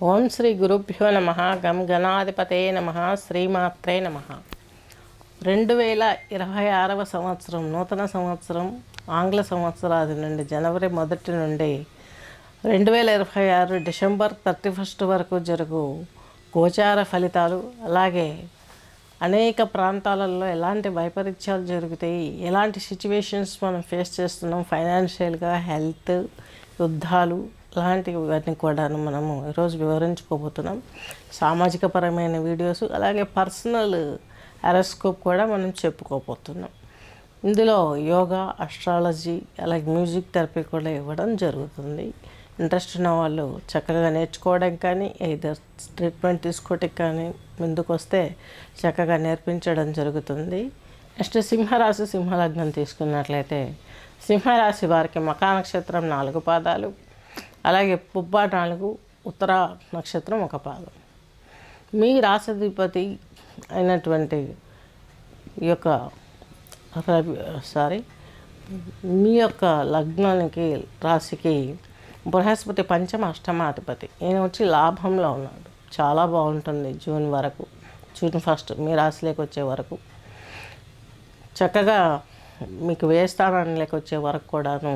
ఓం శ్రీ గురుభ్యో నమ. గం గణాధిపతే నమ. శ్రీమాత్రే నమ. 2026 సంవత్సరం నూతన సంవత్సరం ఆంగ్ల సంవత్సరాది నుండి జనవరి 1 నుండి 2026 డిసెంబర్ 31 వరకు జరుగు గోచార ఫలితాలు, అలాగే అనేక ప్రాంతాలలో ఎలాంటి వైపరీత్యాలు జరుగుతాయి, ఎలాంటి సిచ్యువేషన్స్ మనం ఫేస్ చేస్తున్నాం, ఫైనాన్షియల్గా, హెల్త్, యుద్ధాలు ఇలాంటివన్నీ కూడా మనము ఈరోజు వివరించుకోబోతున్నాం. సామాజిక పరమైన వీడియోస్, అలాగే పర్సనల్ అరోస్కోప్ కూడా మనం చెప్పుకోబోతున్నాం. ఇందులో యోగా, అస్ట్రాలజీ, అలాగే మ్యూజిక్ థెరపీ కూడా ఇవ్వడం జరుగుతుంది. ఇంట్రెస్ట్ ఉన్న వాళ్ళు చక్కగా నేర్చుకోవడం కానీ, ఏదర్ ట్రీట్మెంట్ తీసుకోవడానికి కానీ ముందుకు వస్తే చక్కగా నేర్పించడం జరుగుతుంది. నెక్స్ట్ సింహరాశి, సింహలగ్నం తీసుకున్నట్లయితే సింహరాశి వారికి మకా నక్షత్రం 4 పాదాలు, అలాగే పుబ్బ 4, ఉత్తర నక్షత్రం 1 పాదం. మీ రాశిధిపతి అయినటువంటి ఈ యొక్క మీ యొక్క లగ్నానికి, రాశికి బృహస్పతి పంచమ అష్టమాధిపతి. ఈయన వచ్చి లాభంలో ఉన్నాడు. చాలా బాగుంటుంది జూన్ 1 మీ రాశిలోకి వచ్చే వరకు. చక్కగా మీకు ఏ స్థానానికి వచ్చే వరకు కూడాను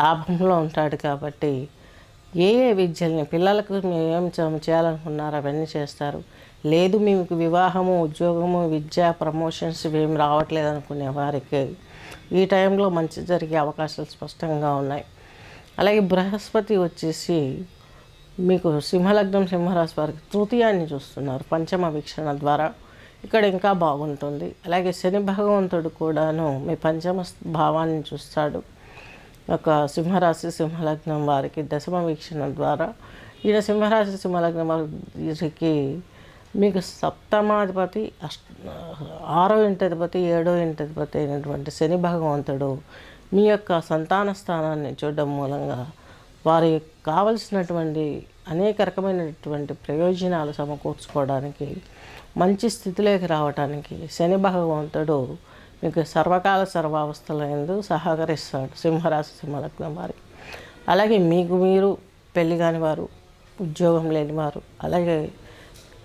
లాభంలో ఉంటాడు. కాబట్టి ఏ విద్యల్ని పిల్లలకు మేము ఏం చేయాలనుకున్నారో అవన్నీ చేస్తారు. లేదు మీకు వివాహము, ఉద్యోగము, విద్య, ప్రమోషన్స్ ఏమి రావట్లేదు అనుకునే వారికి ఈ టైంలో మంచి జరిగే అవకాశాలు స్పష్టంగా ఉన్నాయి. అలాగే బృహస్పతి వచ్చేసి మీకు సింహలగ్నం, సింహరాశి వారికి తృతీయాన్ని చూస్తున్నారు పంచమ వీక్షణ ద్వారా. ఇక్కడ ఇంకా బాగుంటుంది. అలాగే శని భగవంతుడు కూడాను మీ పంచమ భావాన్ని చూస్తాడు. ఒక సింహరాశి, సింహలగ్నం వారికి దశమ వీక్షణ ద్వారా. ఈయన సింహరాశి, సింహలగ్నం వారికి మీకు సప్తమాధిపతి, 6వ ఇంటధిపతి, 7వ ఇంటధిపతి అయినటువంటి శని భగవంతుడు మీ యొక్క సంతాన స్థానాన్ని చూడడం మూలంగా వారికి కావలసినటువంటి అనేక రకమైనటువంటి ప్రయోజనాలు సమకూర్చుకోవడానికి, మంచి స్థితిలోకి రావడానికి శని భగవంతుడు మీకు సర్వకాల సర్వావస్థల యందు సహకరిస్తాడు సింహరాశి, సింహలగ్నం వారికి. అలాగే మీరు పెళ్లి కాని వారు, ఉద్యోగం లేని వారు, అలాగే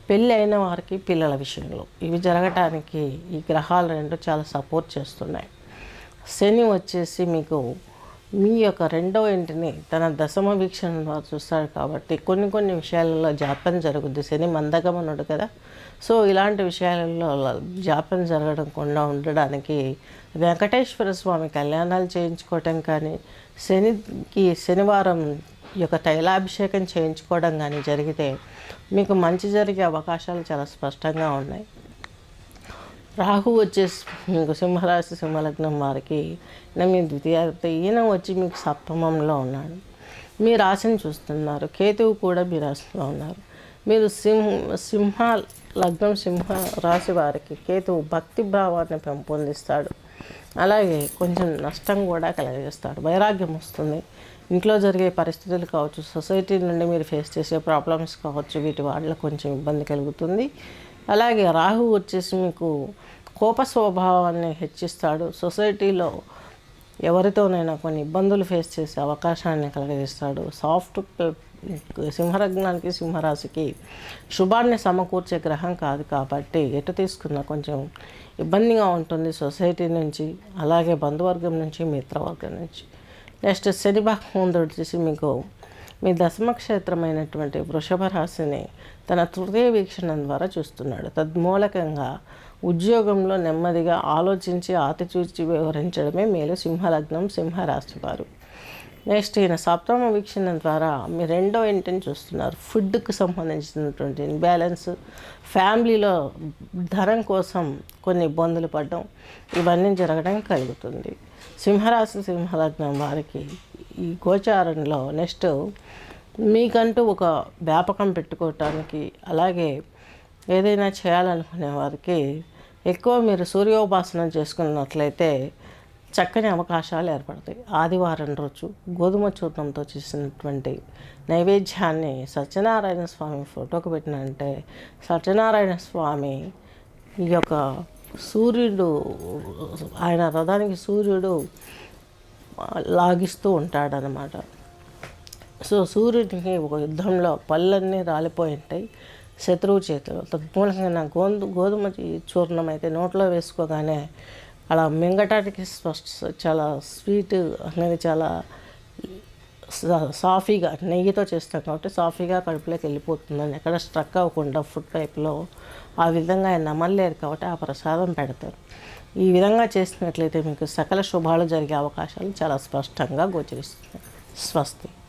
పెళ్ళి అయిన వారికి పిల్లల విషయంలో ఇవి జరగటానికి ఈ గ్రహాలు 2 చాలా సపోర్ట్ చేస్తున్నాయి. శని వచ్చేసి మీకు మీ యొక్క 2వ ఇంటిని తన దశమ వీక్షణ ద్వారా చూస్తాడు. కాబట్టి కొన్ని విషయాలలో జాప్యం జరుగుద్ది. శని మందగమనుడు కదా. సో ఇలాంటి విషయాలలో జాప్యం జరగకుండా ఉండడానికి వెంకటేశ్వర స్వామి కళ్యాణాలు చేయించుకోవటం కానీ, శనివారం యొక్క తైలాభిషేకం చేయించుకోవడం కానీ జరిగితే మీకు మంచి జరిగే అవకాశాలు చాలా స్పష్టంగా ఉన్నాయి. రాహు వచ్చేసి మీకు సింహరాశి, సింహలగ్నం వారికి మీ ద్వితీయాధిపతి. ఈయన వచ్చి మీకు సప్తమంలో ఉన్నాడు. మీ రాశిని చూస్తున్నారు. కేతువు కూడా మీ రాశిలో ఉన్నారు. మీరు సింహ లగ్నం, సింహ రాశి వారికి కేతువు భక్తి భావాన్ని పెంపొందిస్తాడు. అలాగే కొంచెం నష్టం కూడా కలగజేస్తాడు. వైరాగ్యం వస్తుంది. ఇంట్లో జరిగే పరిస్థితులు కావచ్చు, సొసైటీ నుండి మీరు ఫేస్ చేసే ప్రాబ్లమ్స్ కావచ్చు, వీటి వల్ల కొంచెం ఇబ్బంది కలుగుతుంది. అలాగే రాహు వచ్చేసి మీకు కోప స్వభావాన్ని హెచ్చిస్తాడు. సొసైటీలో ఎవరితోనైనా కొన్ని ఇబ్బందులు ఫేస్ చేసే అవకాశాన్ని కలగజేస్తాడు. సింహలగ్నానికి, సింహరాశికి శుభాన్ని సమకూర్చే గ్రహం కాదు. కాబట్టి ఎటు తీసుకున్నా కొంచెం ఇబ్బందిగా ఉంటుంది సొసైటీ నుంచి, అలాగే బంధువర్గం నుంచి, మిత్రవర్గం నుంచి. నెక్స్ట్ శని భగవంతుడు వచ్చేసి మీకు మీ దశమ క్షేత్రమైనటువంటి వృషభ రాశిని తన తృతీయ వీక్షణ ద్వారా చూస్తున్నాడు. తద్మూలకంగా ఉద్యోగంలో నెమ్మదిగా ఆలోచించి ఆతిచూచి వివరించడమే మేలు సింహలగ్నం, సింహరాశి వారు. నెక్స్ట్ ఈయన సప్తమ వీక్షణ ద్వారా మీ 2వ ఇంటిని చూస్తున్నారు. ఫుడ్కి సంబంధించినటువంటి ఇన్బ్యాలెన్స్, ఫ్యామిలీలో ధనం కోసం కొన్ని ఇబ్బందులు పడడం, ఇవన్నీ జరగడం కలుగుతుంది. సింహరాశి, సింహలగ్నం వారికి ఈ గోచారంలో నెక్స్ట్ మీకంటూ ఒక వ్యాపకం పెట్టుకోవటానికి, అలాగే ఏదైనా చేయాలనుకునే వారికి ఎక్కువ మీరు సూర్యోపాసన చేసుకున్నట్లయితే చక్కని అవకాశాలు ఏర్పడతాయి. ఆదివారం రోజు గోధుమ చూర్ణంతో చేసినటువంటి నైవేద్యాన్ని సత్యనారాయణ స్వామి ఫోటోకి పెట్టినంటే సత్యనారాయణ స్వామి ఈ యొక్క సూర్యుడు, ఆయన రథానికి సూర్యుడు లాగిస్తూ ఉంటాడనమాట. సో సూర్యుడికి ఒక యుద్ధంలో పళ్ళన్నీ రాలిపోయి ఉంటాయి శత్రువు చేతిలో. తద్మూలంగా నా గోధుమ చూర్ణం అయితే నోట్లో వేసుకోగానే అలా మింగటానికి చాలా స్వీట్ అనేది చాలా సాఫీగా నెయ్యితో చేస్తాం కాబట్టి సాఫీగా కడుపులోకి వెళ్ళిపోతుందని ఎక్కడ స్ట్రక్ అవ్వకుండా ఫుడ్ పైప్లో ఆ విధంగా ఆయన నమ్మలేరు కాబట్టి ఆ ప్రసాదం పెడతారు. ఈ విధంగా చేసినట్లయితే మీకు సకల శుభాలు జరిగే అవకాశాలు చాలా స్పష్టంగా గోచరిస్తున్నాయి. స్వస్తి.